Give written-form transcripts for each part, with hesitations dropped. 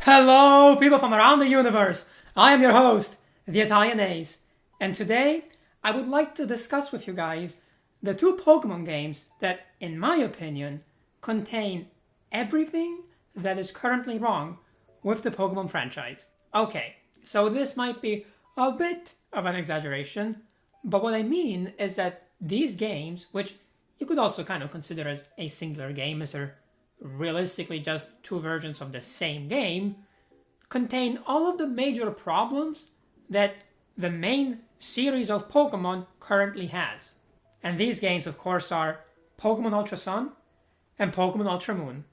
Hello, people from around the universe. I am your host, the Italian Ace, and today I would like to discuss with you guys the two Pokemon games that, in my opinion, contain everything that is currently wrong with the Pokemon franchise. Okay, so this might be a bit of an exaggeration, but what I mean is that these games, which you could also kind of consider as a singular game, as they're realistically just two versions of the same game, contain all of the major problems that the main series of Pokemon currently has. And these games, of course, are Pokemon Ultra Sun and Pokemon Ultra Moon,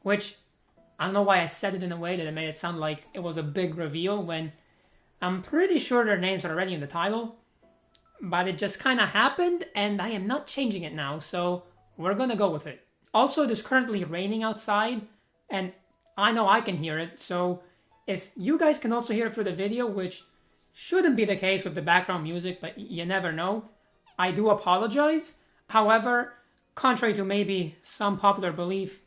which I don't know why I said it in a way that it made it sound like it was a big reveal when I'm pretty sure their names are already in the title, but it just kind of happened and I am not changing it now, so we're gonna go with it. Also, it is currently raining outside, and I know I can hear it, so if you guys can also hear it through the video, which shouldn't be the case with the background music, but you never know, I do apologize. However, contrary to maybe some popular belief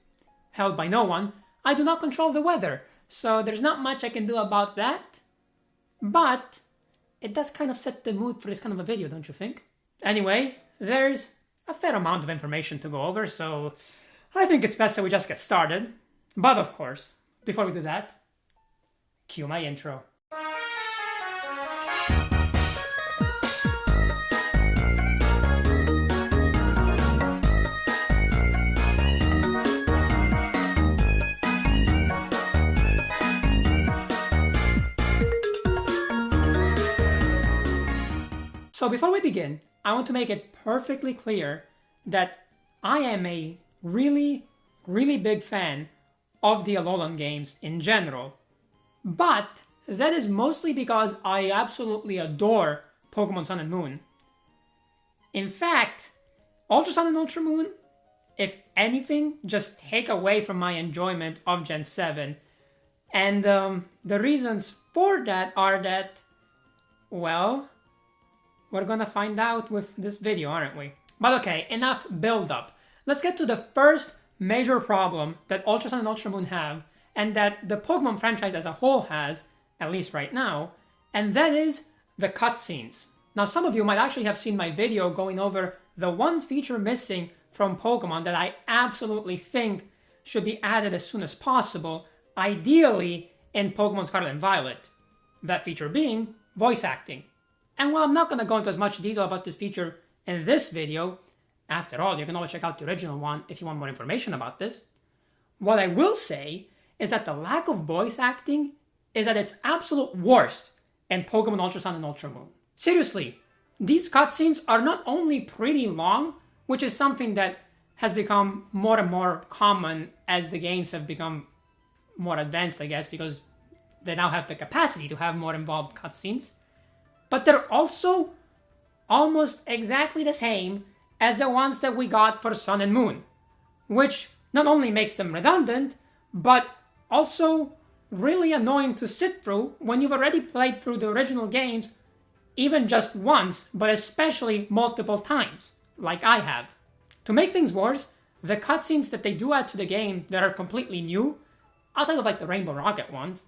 held by no one, I do not control the weather, so there's not much I can do about that, but it does kind of set the mood for this kind of a video, don't you think? Anyway, there's a fair amount of information to go over, so I think it's best that we just get started. But of course, before we do that, cue my intro. So before we begin, I want to make it perfectly clear that I am a really big fan of the Alolan games in general. But that is mostly because I absolutely adore Pokemon Sun and Moon. In fact, Ultra Sun and Ultra Moon, if anything, just take away from my enjoyment of Gen 7. And the reasons for that are that, well, we're gonna find out with this video, aren't we? But okay, enough build-up. Let's get to the first major problem that Ultra Sun and Ultra Moon have, and that the Pokemon franchise as a whole has, at least right now, and that is the cutscenes. Now, some of you might actually have seen my video going over the one feature missing from Pokemon that I absolutely think should be added as soon as possible, ideally in Pokemon Scarlet and Violet. That feature being voice acting. And while I'm not going to go into as much detail about this feature in this video, after all, you can always check out the original one if you want more information about this, what I will say is that the lack of voice acting is at its absolute worst in Pokemon Ultra Sun and Ultra Moon. Seriously, these cutscenes are not only pretty long, which is something that has become more and more common as the games have become more advanced, I guess, because they now have the capacity to have more involved cutscenes, but they're also almost exactly the same as the ones that we got for Sun and Moon, which not only makes them redundant, but also really annoying to sit through when you've already played through the original games, even just once, but especially multiple times, like I have. To make things worse, the cutscenes that they do add to the game that are completely new, outside of like the Rainbow Rocket ones,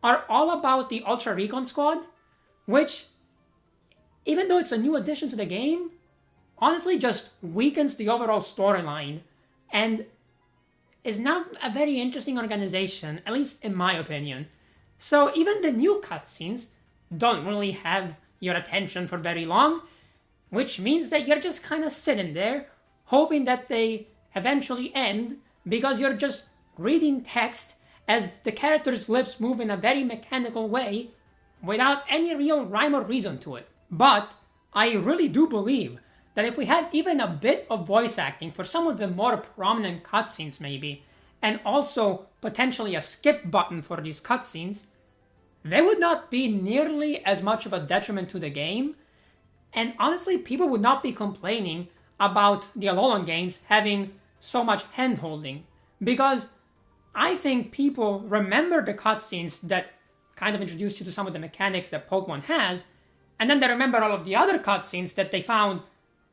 are all about the Ultra Recon Squad, which, even though it's a new addition to the game, honestly just weakens the overall storyline and is not a very interesting organization, at least in my opinion. So even the new cutscenes don't really have your attention for very long, which means that you're just kind of sitting there hoping that they eventually end because you're just reading text as the characters' lips move in a very mechanical way without any real rhyme or reason to it. But I really do believe that if we had even a bit of voice acting for some of the more prominent cutscenes maybe, and also potentially a skip button for these cutscenes, they would not be nearly as much of a detriment to the game, and honestly people would not be complaining about the Alolan games having so much hand-holding, because I think people remember the cutscenes that kind of introduced you to some of the mechanics that Pokemon has, and then they remember all of the other cutscenes that they found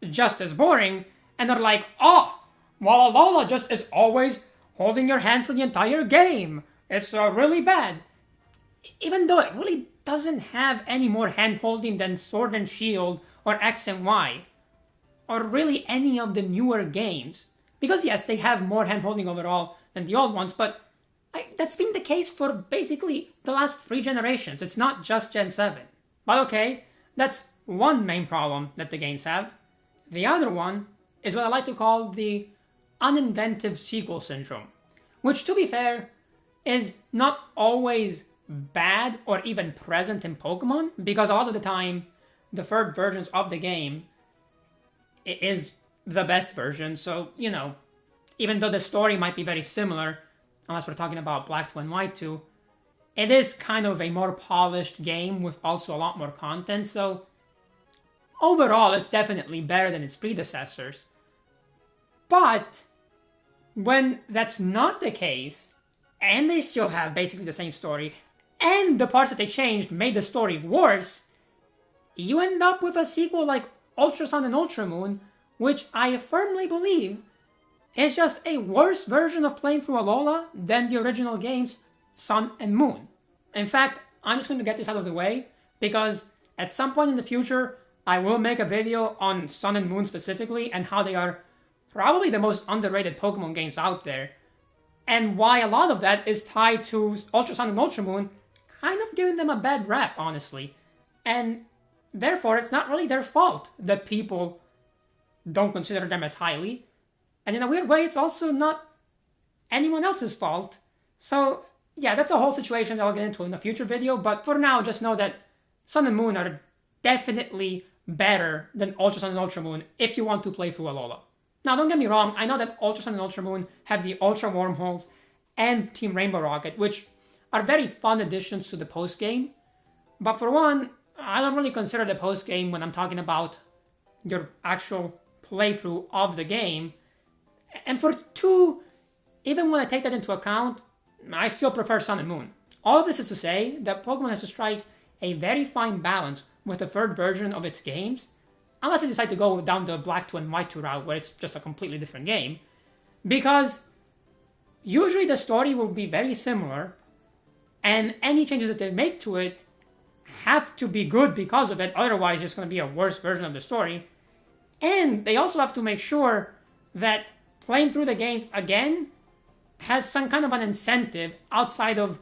just as boring, and they're like, oh, well, Alola just is always holding your hand for the entire game. It's really bad. Even though it really doesn't have any more hand-holding than Sword and Shield or X and Y, or really any of the newer games. Because yes, they have more hand-holding overall than the old ones, but that's been the case for basically the last 3 generations. It's not just Gen 7. But okay, that's one main problem that the games have. The other one is what I like to call the uninventive sequel syndrome, which, to be fair, is not always bad or even present in Pokemon, because a lot of the time, the third versions of the game is the best version. So, even though the story might be very similar, unless we're talking about Black 2 and White 2, it is kind of a more polished game with also a lot more content. So, overall, it's definitely better than its predecessors. But when that's not the case, and they still have basically the same story, and the parts that they changed made the story worse, you end up with a sequel like Ultra Sun and Ultra Moon, which I firmly believe is just a worse version of playing through Alola than the original games Sun and Moon. In fact, I'm just going to get this out of the way, because at some point in the future, I will make a video on Sun and Moon specifically and how they are probably the most underrated Pokemon games out there, and why a lot of that is tied to Ultra Sun and Ultra Moon kind of giving them a bad rap, honestly. And therefore, it's not really their fault that people don't consider them as highly. And in a weird way, it's also not anyone else's fault. So, yeah, that's a whole situation that I'll get into in a future video. But for now, just know that Sun and Moon are definitely better than Ultra Sun and Ultra Moon if you want to play through Alola. Now, don't get me wrong, I know that Ultra Sun and Ultra Moon have the Ultra Wormholes and Team Rainbow Rocket, which are very fun additions to the post-game. But for one, I don't really consider the post-game when I'm talking about your actual playthrough of the game. And for two, even when I take that into account, I still prefer Sun and Moon. All of this is to say that Pokemon has to strike a very fine balance with the third version of its games, unless they decide to go down the Black 2 and White 2 route where it's just a completely different game. Because usually the story will be very similar, and any changes that they make to it have to be good because of it, otherwise it's going to be a worse version of the story. And they also have to make sure that playing through the games again has some kind of an incentive outside of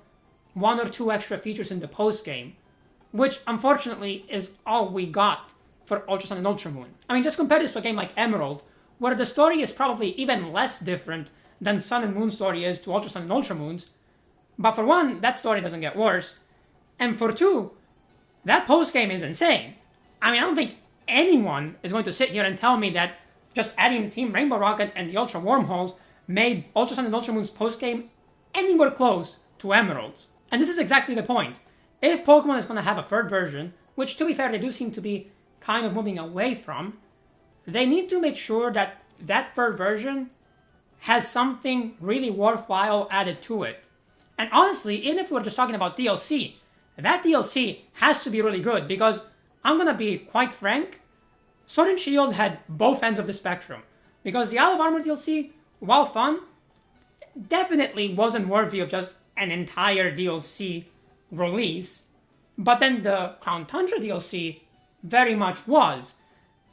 1 or 2 extra features in the post-game, which unfortunately is all we got for Ultra Sun and Ultra Moon. I mean, just compare this to a game like Emerald, where the story is probably even less different than Sun and Moon story is to Ultra Sun and Ultra Moons. But for one, that story doesn't get worse. And for two, that post-game is insane. I mean, I don't think anyone is going to sit here and tell me that just adding Team Rainbow Rocket and the Ultra Wormholes made Ultra Sun and Ultra Moon's post-game anywhere close to Emerald's. And this is exactly the point. If Pokemon is going to have a third version, which to be fair they do seem to be kind of moving away from, they need to make sure that that third version has something really worthwhile added to it. And honestly, even if we're just talking about DLC, that DLC has to be really good, because I'm going to be quite frank, Sword and Shield had both ends of the spectrum. Because the Isle of Armor DLC, while fun, definitely wasn't worthy of just an entire DLC release. But then the Crown Tundra DLC very much was.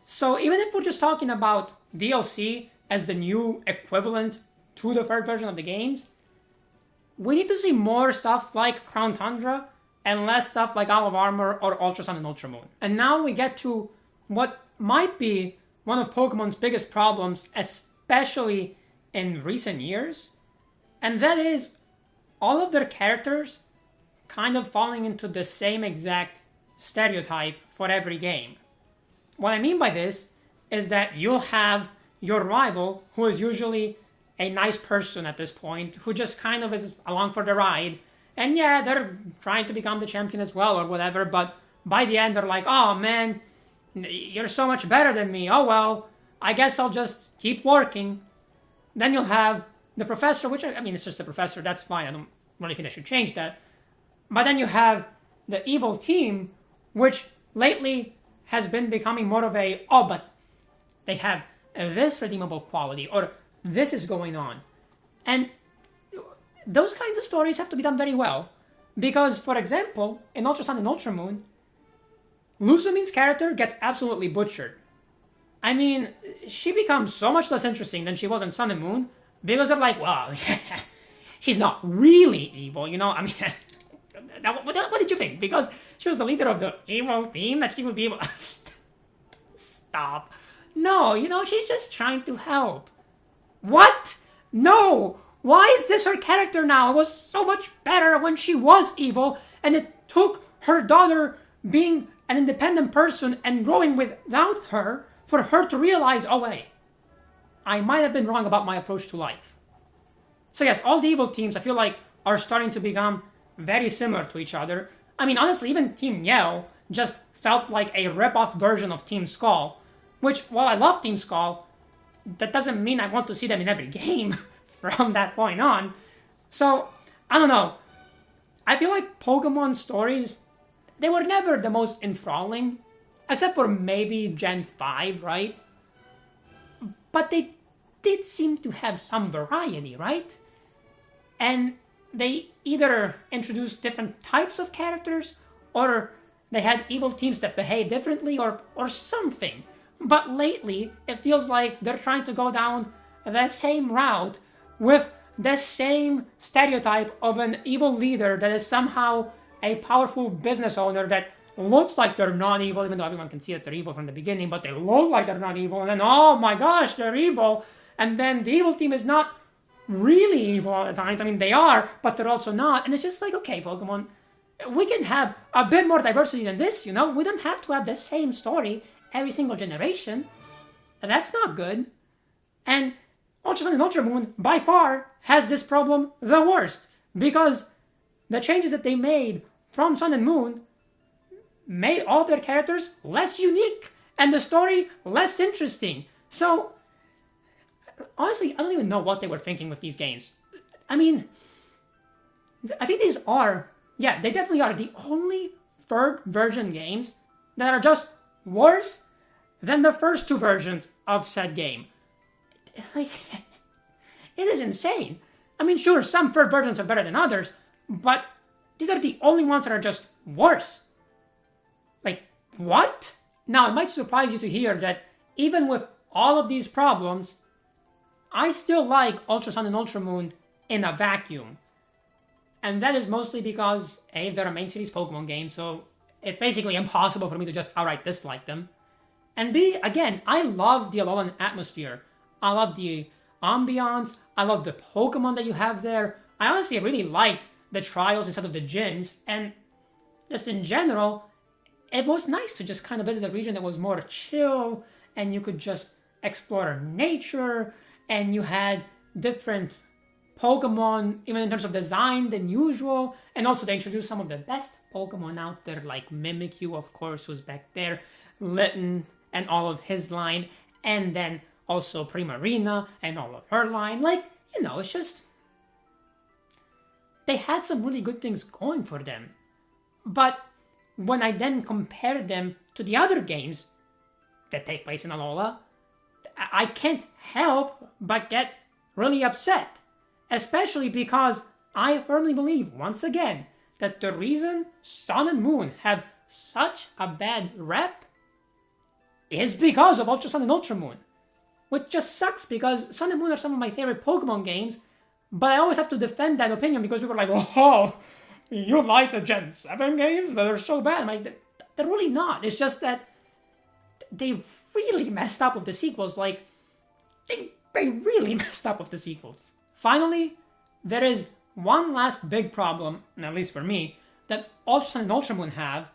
So even if we're just talking about DLC as the new equivalent to the third version of the games, we need to see more stuff like Crown Tundra and less stuff like Isle of Armor or Ultra Sun and Ultra Moon. And now we get to what might be one of Pokemon's biggest problems, especially in recent years, and that is all of their characters kind of falling into the same exact stereotype for every game. What I mean by this is that you'll have your rival, who is usually a nice person at this point, who just kind of is along for the ride, and yeah, they're trying to become the champion as well or whatever, but by the end they're like, oh man, you're so much better than me, oh well, I guess I'll just keep working. Then you'll have the professor, which, I mean, it's just a professor, that's fine, I don't really think I should change that. But then you have the evil team, which lately has been becoming more of a, oh, but they have this redeemable quality, or this is going on. And those kinds of stories have to be done very well. Because, for example, in Ultra Sun and Ultra Moon, Luzumine's character gets absolutely butchered. I mean, she becomes so much less interesting than she was in Sun and Moon because they're like, well, she's not really evil, you know? I mean, what did you think? Because she was the leader of the evil team, that she would be able. Stop. No, you know, she's just trying to help. What? No! Why is this her character now? It was so much better when she was evil, and it took her daughter being an independent person and growing without her for her to realize, oh wait, I might have been wrong about my approach to life. So yes, all the evil teams I feel like are starting to become very similar to each other. I mean, honestly, even Team Yell just felt like a rip-off version of Team Skull, which, while I love Team Skull, that doesn't mean I want to see them in every game from that point on. So, I don't know. I feel like Pokemon stories, they were never the most enthralling, except for maybe Gen 5, right? But they did seem to have some variety, right? And they either introduced different types of characters, or they had evil teams that behave differently, or something. But lately, it feels like they're trying to go down the same route with the same stereotype of an evil leader that is somehow a powerful business owner that looks like they're not evil, even though everyone can see that they're evil from the beginning, but they look like they're not evil, and then, oh my gosh, they're evil, and then the evil team is not really evil all the times. I mean, they are, but they're also not, and it's just like, okay, Pokemon, we can have a bit more diversity than this, you know? We don't have to have the same story every single generation. That's not good. And Ultra Sun and Ultra Moon, by far, has this problem the worst. Because the changes that they made from Sun and Moon made all their characters less unique and the story less interesting. So, honestly, I don't even know what they were thinking with these games. I mean, I think these are, yeah, they definitely are the only third version games that are just worse than the first two versions of said game. Like, it is insane. I mean, sure, some third versions are better than others, but these are the only ones that are just worse. Like, what? Now, it might surprise you to hear that even with all of these problems, I still like Ultra Sun and Ultra Moon in a vacuum. And that is mostly because, A, they're a main series Pokemon game, so it's basically impossible for me to just outright dislike them. And B, again, I love the Alolan atmosphere. I love the ambiance. I love the Pokemon that you have there. I honestly really liked the trials instead of the gyms. And just in general, it was nice to just kind of visit a region that was more chill, and you could just explore nature, and you had different Pokemon, even in terms of design, than usual. And also they introduced some of the best Pokemon out there, like Mimikyu, of course, was back there, Litten, and all of his line, and then also Primarina and all of her line. Like, you know, it's just, they had some really good things going for them. But when I then compared them to the other games that take place in Alola, I can't help but get really upset. Especially because I firmly believe, once again, that the reason Sun and Moon have such a bad rep is because of Ultra Sun and Ultra Moon. Which just sucks because Sun and Moon are some of my favorite Pokemon games, but I always have to defend that opinion because people are like, oh, you like the Gen 7 games? They're so bad. I'm like, they're really not. It's just that they really messed up with the sequels. Like, they really messed up with the sequels. Finally, there is one last big problem, at least for me, that Ultra Sun and Ultra Moon have,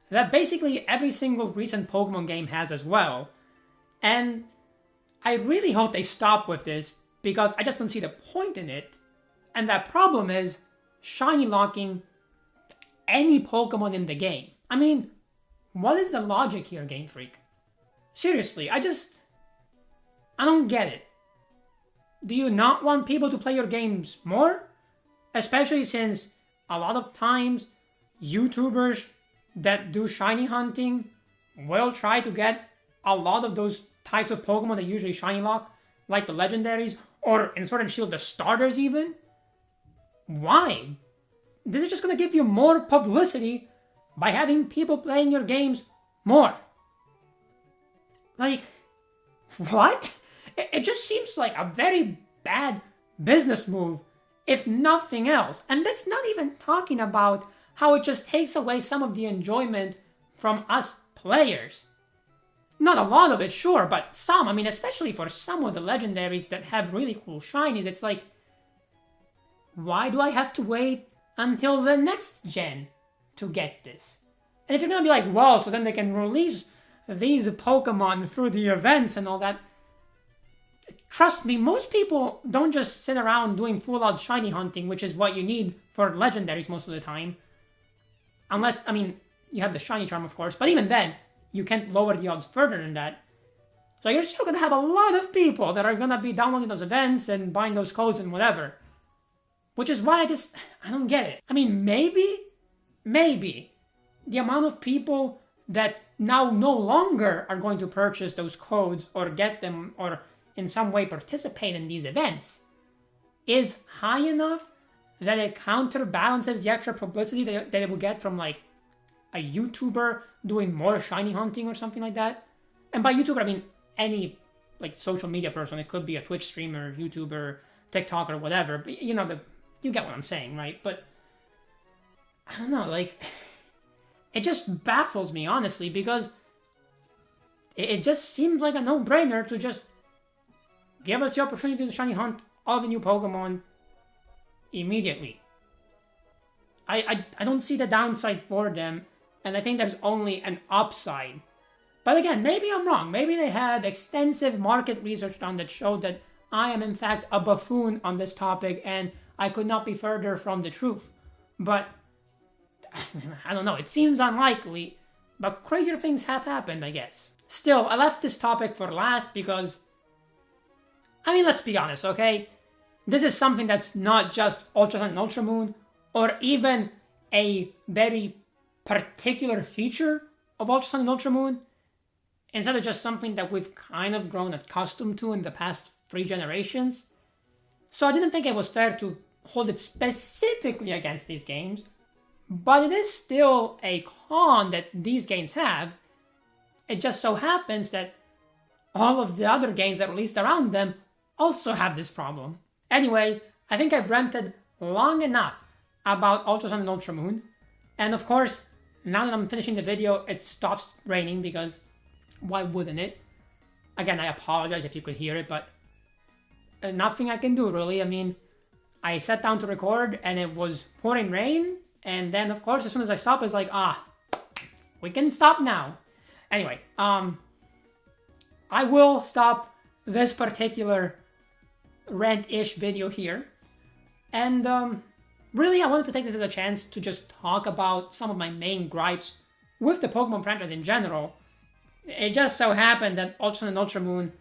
that basically every single recent Pokemon game has as well. And I really hope they stop with this, because I just don't see the point in it. And that problem is shiny locking any Pokemon in the game. I mean, what is the logic here, Game Freak? Seriously, I don't get it. Do you not want people to play your games more? Especially since a lot of times YouTubers that do shiny hunting will try to get a lot of those types of Pokemon that usually shiny lock, like the legendaries, or in Sword and Shield, the starters even. why? This is just gonna give you more publicity by having people playing your games more. Like, what? It just seems like a very bad business move, if nothing else. And that's not even talking about how it just takes away some of the enjoyment from us players. Not a lot of it, sure, but some. I mean, especially for some of the legendaries that have really cool shinies, it's like, why do I have to wait until the next gen to get this? And if you're gonna be like, well, so then they can release these Pokemon through the events and all that, trust me, most people don't just sit around doing full-out shiny hunting, which is what you need for legendaries most of the time. Unless, I mean, you have the shiny charm, of course, but even then, you can't lower the odds further than that. So you're still gonna have a lot of people that are gonna be downloading those events and buying those codes and whatever. Which is why I don't get it. I mean, maybe the amount of people that now no longer are going to purchase those codes or get them or in some way participate in these events is high enough that it counterbalances the extra publicity that it will get from like a YouTuber doing more shiny hunting or something like that. And by YouTuber, I mean any like social media person. It could be a Twitch streamer, YouTuber, TikToker, whatever. But you get what I'm saying, right? But I don't know, like, it just baffles me, honestly, because it just seems like a no-brainer to just give us the opportunity to shiny hunt all the new Pokemon immediately. I don't see the downside for them, and I think there's only an upside. But again, maybe I'm wrong. Maybe they had extensive market research done that showed that I am in fact a buffoon on this topic, and I could not be further from the truth. But I don't know, it seems unlikely, but crazier things have happened, I guess. Still, I left this topic for last because, I mean, let's be honest, okay? This is something that's not just Ultra Sun and Ultra Moon, or even a very particular feature of Ultra Sun and Ultra Moon. Instead of just something that we've kind of grown accustomed to in the past 3 generations. So I didn't think it was fair to hold it specifically against these games, but it is still a con that these games have. It just so happens that all of the other games that released around them also have this problem. Anyway, I think I've ranted long enough about Ultra Sun and Ultra Moon. And of course, now that I'm finishing the video, it stops raining because why wouldn't it? Again, I apologize if you could hear it, but nothing I can do really. I mean, I sat down to record and it was pouring rain. And then, of course, as soon as I stop, it's like, we can stop now. Anyway, I will stop this particular rant-ish video here. And really, I wanted to take this as a chance to just talk about some of my main gripes with the Pokemon franchise in general. It just so happened that Ultra Sun and Ultra Moon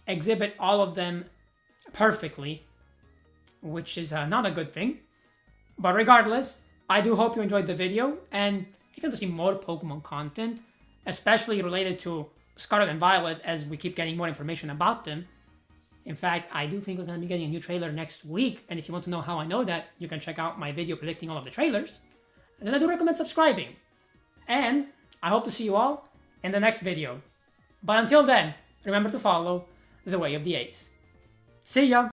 exhibit all of them perfectly, which is not a good thing. But regardless, I do hope you enjoyed the video, and if you want to see more Pokemon content, especially related to Scarlet and Violet, as we keep getting more information about them. In fact, I do think we're going to be getting a new trailer next week, and if you want to know how I know that, you can check out my video predicting all of the trailers. And then I do recommend subscribing. And I hope to see you all in the next video. But until then, remember to follow the way of the Ace. See ya!